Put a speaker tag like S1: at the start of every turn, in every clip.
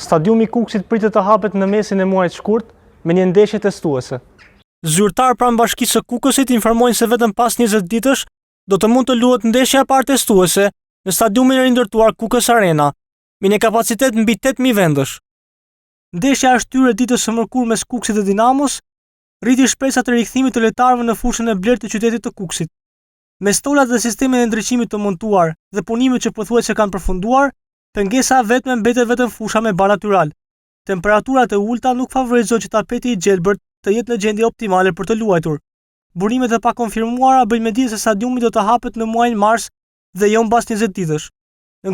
S1: Stadiumi i Kukësit pritet të hapet në mesin e muajit shkurt me një ndeshje testuese. Zyrtar pranë Bashkisë së Kukësit informojnë se vetëm pas 20 ditësh do të mund të luhet ndeshja e parë testuese në stadiumin e rindërtuar Kukës Arena, me një kapacitet mbi 8000 vendësh. Ndeshja është hyrë ditës së mërkurë mes Kukësit dhe Dinamos, rriti shpresat e rikthimit të lojtarëve në fushën e blerë të qytetit të Kukësit. Me stolat dhe sistemin e ndriçimit të montuar dhe punimet që pothuajse kanë përfunduar, pengesa vetme mbetet vetëm fusha me bar natyral. Temperaturat e ulta nuk favorizojnë që tapeti i gjelbërt të jetë në gjendje optimale për të luajtur. Burimet e pakonfirmuara bëjnë me dije se stadiumi do të hapet në muajin mars dhe jo mbas 20 ditësh.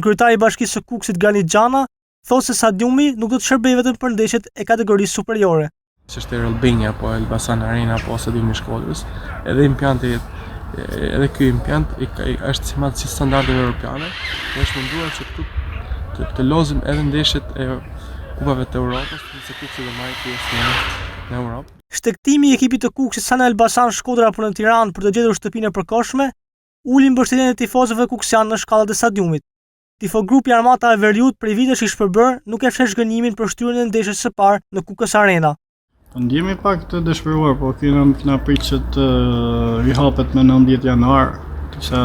S1: Kryetari i Bashkisë së Kukësit Granit Xhana thotë se stadiumi nuk do të shërbejë vetëm për ndeshjet e kategorisë superiore.
S2: Është Elbinja apo Elbasan Arena apo stadiumi i Shkodrës, edhe ky impiant është si standardeve europiane, dhe është munduar që të lozim edhe ndeshjet e kupave të Europës, se Kukësi do marrë pjesë në Europë.
S1: Shtektimi i ekipit të Kukësit sa në Elbasan, Shkodër apo në Tiranë për të gjetur shtëpinë e përkohshme, uli mbështetjen e tifozëve kuksian në shkallat e stadiumit. Tifogrupi Armata e Veriut prej vitesh i shpërbër nuk e fshesh gënjimin për shtyrjen e ndeshjes së parë në Kukës Arena.
S3: Ndjemi pak të dëshpëruar, po kena prit që të rihapet me 19 januar, sa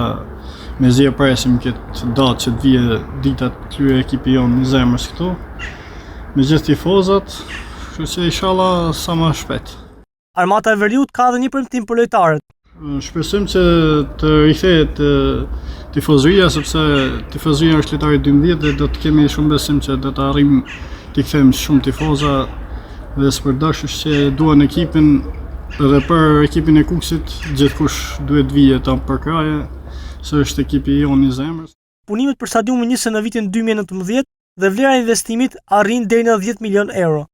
S3: me zi e presim këtë datë që të vije ditat krye ekipi jonë në zemrës këtu, me gjithë tifozat, kështu që inshallah sa më shpejt.
S1: Armata e Veriut ka edhe një premtim për lojtarët.
S3: Shpresojmë që të rikthehet tifozëria, sepse tifozëria është lojtari 12 dhe do të kemi shumë besim që do të arrijmë të kthejmë shumë tifoza dhe s'përdashur që duan ekipin dhe për ekipin e Kukësit gjithkush duhet vije ta përkraje, se është ekipi jonë i zemrës.
S1: Punimet për stadiumin nisën në vitin 2019 dhe vlera e investimit arrin deri në 10 milion euro.